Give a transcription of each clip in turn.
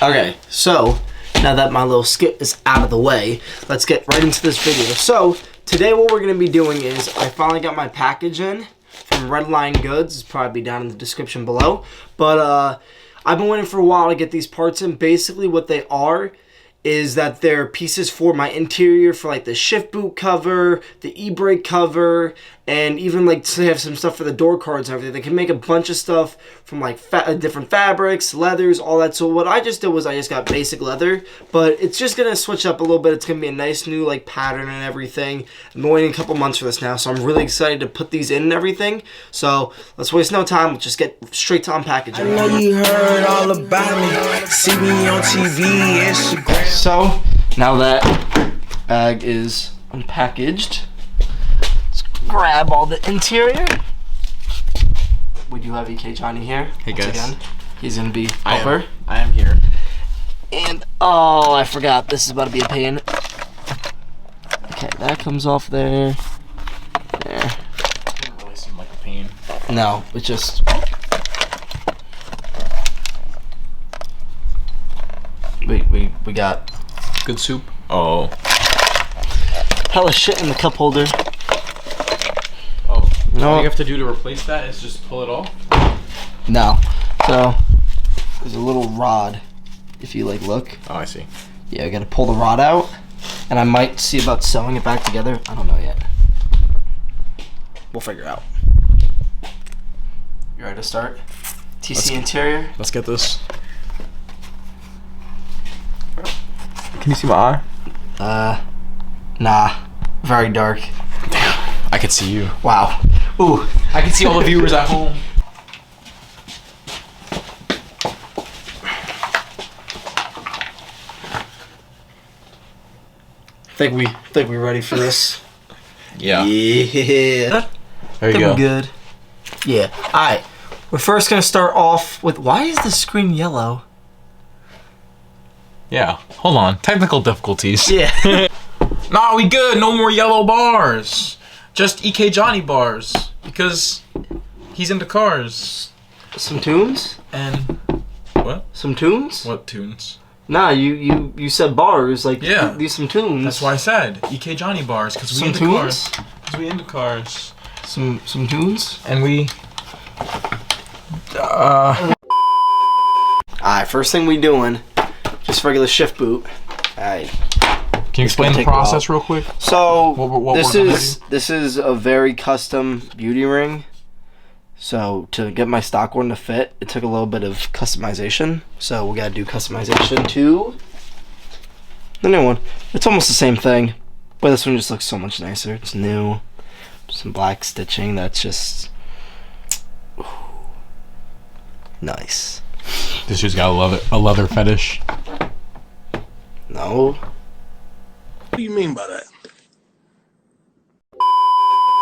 Okay, so now that my little skit is out of the way, let's get right into this video. So today what we're going to be doing is I finally got my package in from Redlinegoods. It's probably down in the description below. But I've been waiting for a while to get these parts in. Basically what they are is that they're pieces for my interior, for like the shift boot cover, the e-brake cover, and even like they have some stuff for the door cards and everything. They can make a bunch of stuff from like different fabrics, leathers, all that. So what I just did was I just got basic leather, but it's just gonna switch up a little bit. It's gonna be a nice new like pattern and everything. I've been waiting a couple months for this now, so I'm really excited to put these in and everything. So let's waste no time. Let's just get straight to unpackaging. I know you heard all about me. See me on TV, Instagram. So now that bag is unpackaged, let's grab all the interior. We do have EK Johnny here. Hey guys. Again. He's gonna be helper. I am here. And oh, I forgot. This is about to be a pain. Okay, that comes off there. There. Doesn't really seem like a pain. No, it's just. We got Good soup. Oh. hella shit in the cup holder. Oh. No. All you have to do to replace that is just pull it off? No. So there's a little rod. If you like look. Oh, I see. Yeah, I gotta pull the rod out, and I might see about sewing it back together. I don't know yet. We'll figure it out. You ready to start? TC interior. Let's get this. Can you see my eye? Nah. Very dark. Damn. I can see you. Wow. Ooh. I can see all the viewers at home. Think we ready for this? Yeah. Yeah. There you Think go. we're good. Yeah. Alright. We're first gonna start off with, why is the screen yellow? Yeah. Hold on. Technical difficulties. Yeah. Nah, we good. No more yellow bars. Just EK Johnny bars. Because he's into cars. Some tunes? And what? Some tunes? What tunes? Nah, you said bars, like, Yeah. these some tunes. That's why I said EK Johnny bars, because we Some into tunes? cars. Because we into cars. Some tunes? And we Alright, first thing we doing, just regular shift boot. Alright. Can you explain the take a while. process real quick? So What this we're gonna is a very custom beauty ring. So to get my stock one to fit, it took a little bit of customization. So we gotta do customization to the new one. It's almost the same thing, but this one just looks so much nicer. It's new, some black stitching. That's just nice. This dude's got a leather fetish. No. What do you mean by that?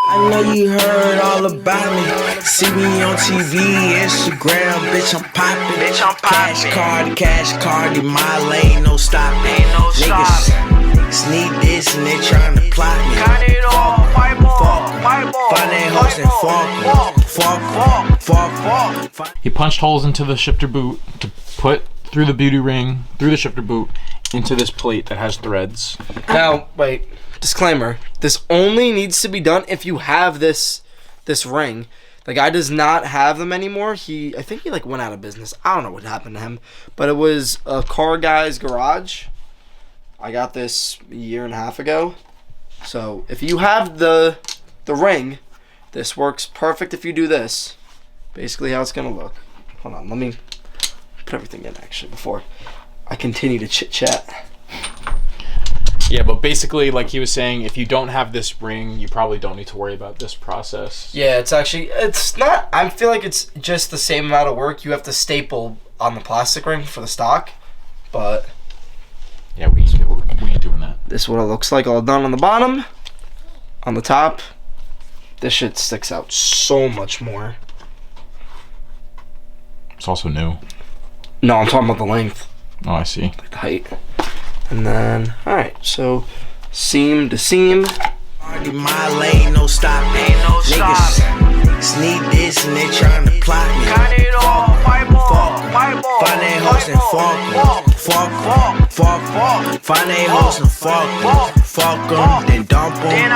I know you heard all about me. See me on TV, Instagram, bitch, I'm poppin'. Cash card, in my lane, no stopping. Niggas sneak this and they tryna plot me. Got it all, fight more. Find that horse and fuck. He punched holes into the shifter boot to put through the beauty ring, through the shifter boot, into this plate that has threads. Now, wait. Disclaimer: this only needs to be done if you have this ring. The guy does not have them anymore. I think he like went out of business. I don't know what happened to him, but it was a car guy's garage. I got this a year and a half ago. So if you have the ring, this works perfect. If you do this, basically how it's gonna look. Hold on, let me put everything in actually before I continue to chit chat. Yeah, but basically, like he was saying, if you don't have this ring, you probably don't need to worry about this process. Yeah, it's not, I feel like it's just the same amount of work. You have to staple on the plastic ring for the stock, but Yeah, we ain't doing that. this is what it looks like all done on the bottom. On the top, this shit sticks out so much more. It's also new. No, I'm talking about the length, Oh, I see. like the height. And then, alright, so seam to seam. In my lane, no stopping. Niggas sneak this and they tryna plot me. Got it all, fight more. Find they hoes and fuck 'em. Find they hoes and fuck 'em. Then dump 'em.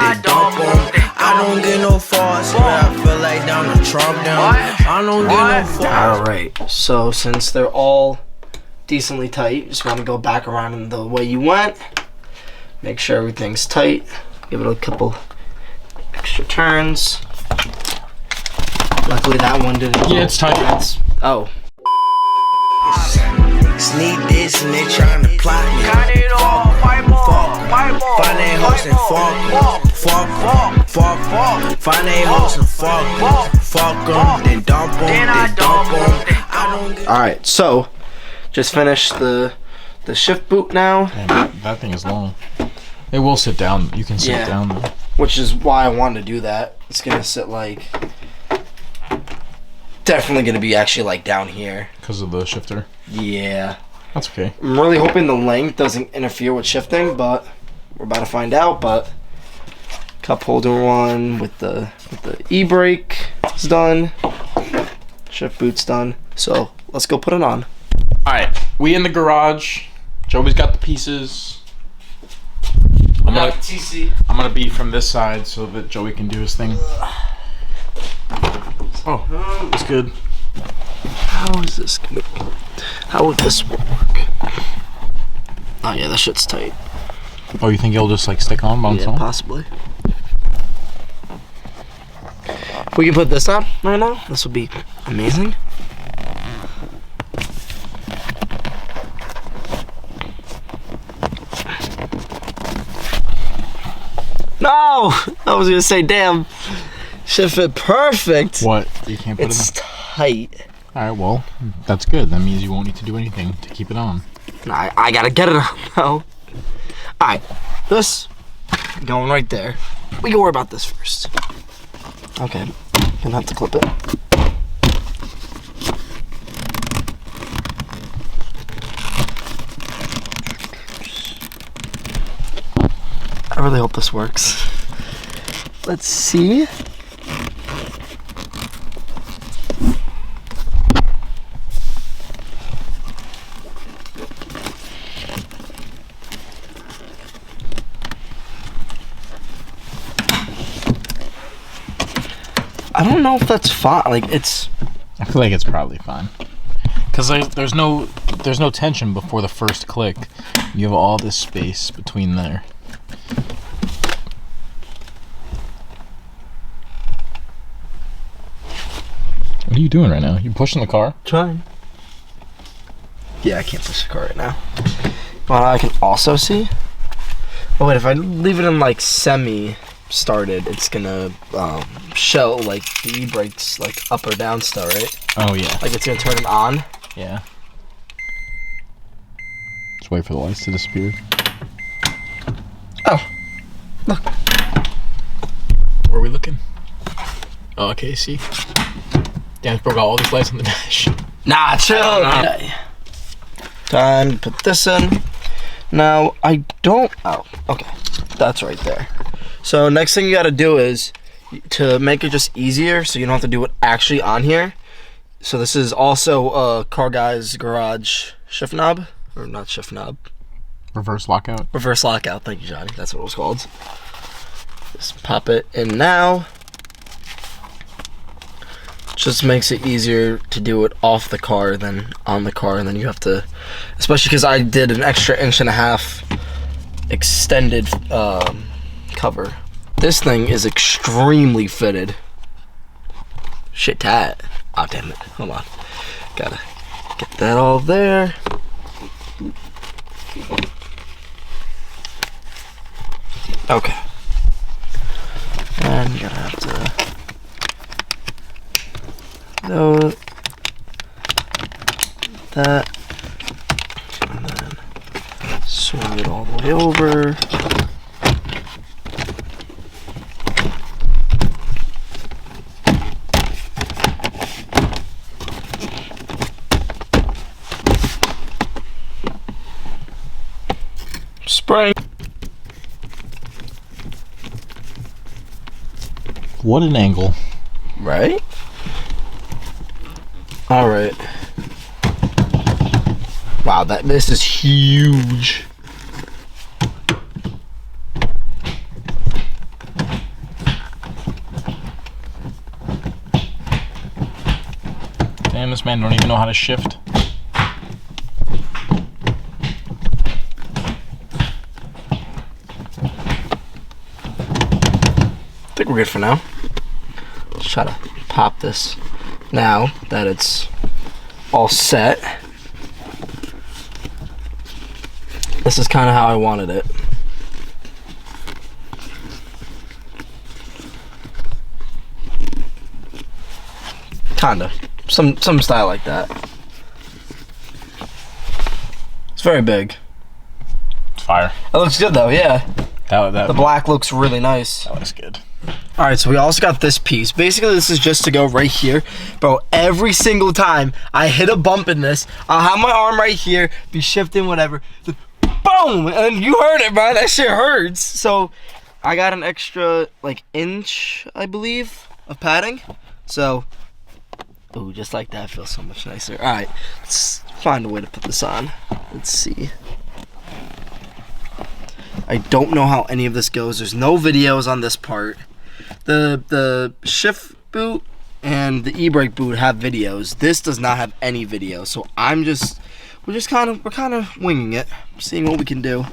I don't get no fuss, but I feel like down to Trump down. I don't get no fuss. Alright, so since they're all decently tight, you just want to go back around in the way you went. Make sure everything's tight. Give it a couple extra turns. Luckily that one didn't. Yeah, it's tight. Oh. Sneak this and they tryna plot me. Got it all, find they hoes and fuck 'em. Find they hoes and fuck 'em. Then dump 'em. I don't get. Alright, so just finished the shift boot now. Yeah, that thing is long. It will sit down. You can sit down though. Which is why I wanted to do that. It's gonna sit like definitely gonna be actually like down here. Because of the shifter. Yeah. That's okay. I'm really hoping the length doesn't interfere with shifting, but we're about to find out. But cup holder one with the e-brake is done. Shift boot's done. So let's go put it on. Alright, we in the garage. Joey's got the pieces. I'm gonna be from this side so that Joey can do his thing. Oh, it's good. How is this gonna be? How would this work? Oh yeah, that shit's tight. Oh, you think it'll just like stick on by Yeah, itself? possibly. We can put this on right now. This will be amazing. No! I was gonna say, damn. Should fit perfect. What? You can't put It's it tight. on? Alright, well, that's good. That means you won't need to do anything to keep it on. Nah, I gotta get it on now. Alright, this going right there. We can worry about this first. Okay, gonna have to clip it. I really hope this works. Let's see. I don't know if that's fine. Like it's. I feel like it's probably fine. Cause there's no tension before the first click. You have all this space between there. What are you doing right now? You pushing the car? Trying. Yeah, I can't push the car right now. Well, I can also see. Oh wait, if I leave it in like semi-started, it's gonna show like the e-brakes like up or down still, right? Oh yeah. Like it's gonna turn it on. Yeah. Just wait for the lights to disappear. Oh, look. Where are we looking? Oh, okay, see. Damn, broke out all these lights on the dash. Nah, chill. Okay. Time to put this in. Now, I don't... Oh, okay. That's right there. So, next thing you gotta do is, to make it just easier, so you don't have to do it actually on here. So, this is also a Car Guy's Garage shift knob. Or not shift knob. Reverse lockout. Reverse lockout. Thank you, Johnny. That's what it was called. Just pop it in now. Just makes it easier to do it off the car than on the car, and then you have to, especially because I did an extra 1.5 inch extended cover. This thing is extremely fitted. Shit tight. Oh damn it! Hold on, gotta get that all there. Okay, and you're gonna have to. No, that, and then swing it all the way over. Spring. What an angle. Right? Alright. Wow, this is huge. Damn, this man don't even know how to shift. I think we're good for now. Let's try to pop this now that it's all set. This is kind of how I wanted it. Kinda. Some style like that. It's very big. It's fire. It looks good though, yeah. The black looks really nice. That looks good. Alright, so we also got this piece. Basically, this is just to go right here. Bro, every single time I hit a bump in this, I'll have my arm right here, be shifting, whatever. Boom! And you heard it, bro. That shit hurts. So, I got an extra, like, inch, I believe, of padding. So, ooh, just like that feels so much nicer. Alright, let's find a way to put this on. Let's see. I don't know how any of this goes. There's no videos on this part. The shift boot and the e-brake boot have videos. This does not have any video. So we're kind of winging it, seeing what we can do.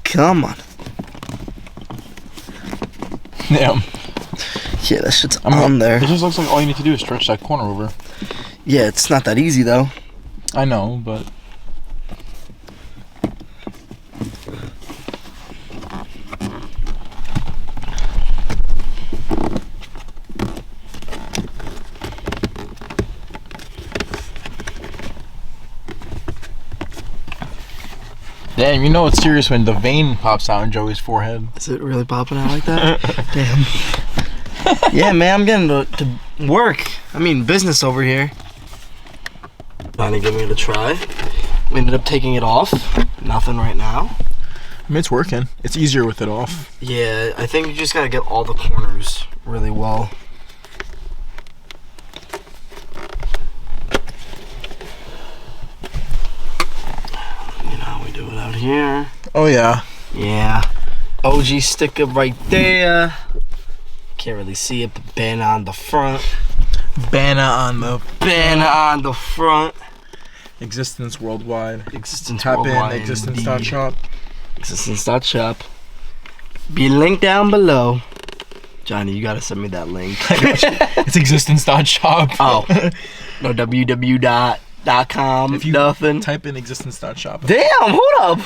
Come on. Damn. Yeah, that shit's on there. It just looks like all you need to do is stretch that corner over. Yeah, it's not that easy though. I know, but damn, you know it's serious when the vein pops out in Joey's forehead. Is it really popping out like that? Damn. Yeah, man, I'm getting to work. I mean, business over here. Trying to give it a try. We ended up taking it off. Nothing right now. I mean, it's working. It's easier with it off. Yeah, I think you just gotta get all the corners really well. You know how we do it out here. Oh yeah. Yeah. OG sticker right there. Can't really see it, but banner on the front. Banner on the front. Existence worldwide. Existence Tap worldwide. in existence.shop. Existence.shop. Be linked down below. Johnny, you gotta send me that link. It's existence.shop. Oh. No www.com. If you nothing. Type in existence.shop. Damn, hold up.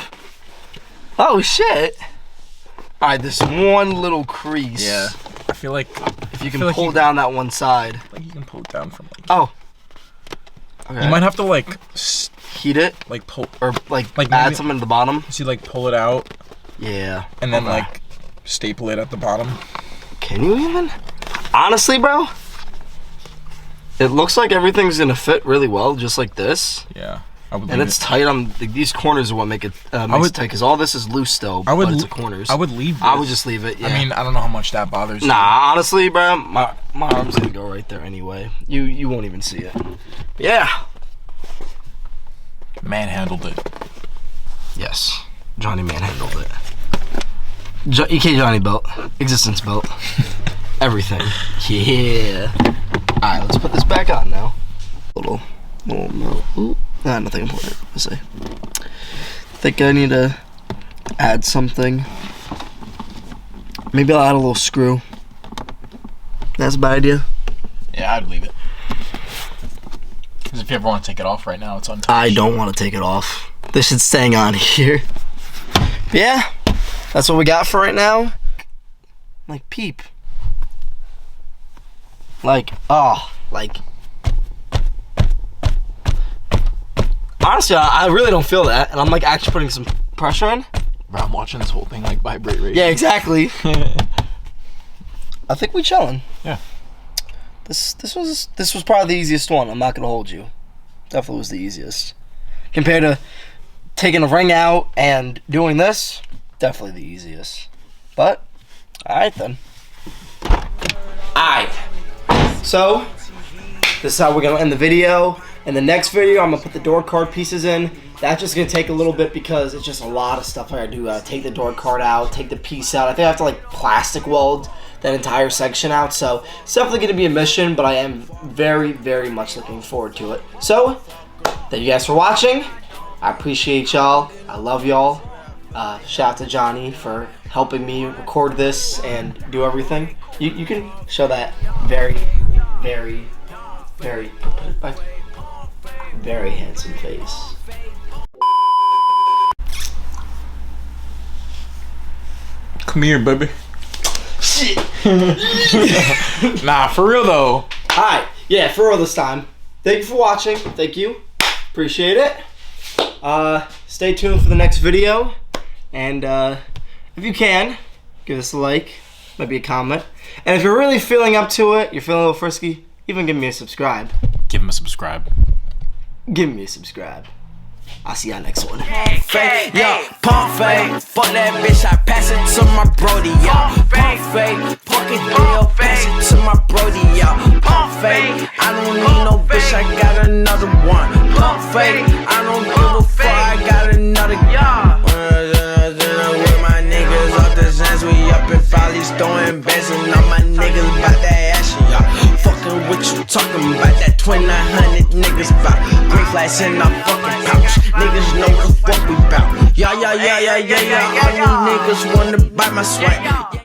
Oh shit. Alright, this one little crease. Yeah. I feel like If you can pull down that one side. like you can pull it down from like. Oh. Okay. You might have to like heat it like pull or like Like add maybe- something to the bottom. see like pull it out Yeah. and then Okay. like staple it at the bottom. Can you even? Honestly, bro, it looks like everything's gonna fit really well, just like this. Yeah. I would And leave it's it. tight on these corners are what makes it tight, because all this is loose still, I would but it's l- the corners. I would leave this. I would just leave it. Yeah. I mean, I don't know how much that bothers you. nah, honestly, bro, my arm's gonna go right there anyway. You won't even see it. Yeah. Manhandled it. Yes. Johnny manhandled it. EK Johnny belt, existence belt, everything. Yeah. All right, let's put this back on now. Little no. Ooh, nah, nothing important. Let's see. Think I need to add something. Maybe I'll add a little screw. That's a bad idea. Yeah, I'd leave it. Because if you ever want to take it off right now, it's untouched. I don't want to take it off. This shit's staying on here. But yeah, that's what we got for right now. Like, peep. Like, honestly, I really don't feel that, and I'm like actually putting some pressure in. Bro, I'm watching this whole thing like vibrate right Yeah, exactly. I think we chilling. Yeah. This was probably the easiest one. I'm not gonna hold you. Definitely was the easiest. Compared to taking a ring out and doing this, definitely the easiest. But, alright then. Alright. So, This is how we're gonna end the video. In the next video, I'm gonna put the door card pieces in. That's just gonna take a little bit because it's just a lot of stuff I gotta do. Take the door card out, take the piece out. I think I have to like plastic weld that entire section out. So it's definitely gonna be a mission, but I am very, very much looking forward to it. So thank you guys for watching. I appreciate y'all. I love y'all. Shout out to Johnny for helping me record this and do everything. You can show that very, very, very, very handsome face. Come here, baby. Shit. Nah, for real though. Alright, yeah, for real this time. Thank you for watching. Thank you. Appreciate it. Stay tuned for the next video. And if you can, give us a like, maybe a comment. And if you're really feeling up to it, you're feeling a little frisky, even give me a subscribe. Give him a subscribe. Give me a subscribe. I'll see y'all next one. Fake, yo, pump fake, fuck that bitch, I pass it to my brody, yo. Pump fake, pocket deal, pass it to my brody, yo. Pump fake, I don't need no bitch, I got another one. Pump fake, I don't give a fuck, I got another, with my niggas off the Zans, we up in Follies, throwing bets, and all my niggas bout that action, y'all. Fucking what you talking about, that 2900 niggas bout. Green flags in our fucking pouch. Niggas know what the fuck we bout. Yeah. All you niggas wanna buy my swag.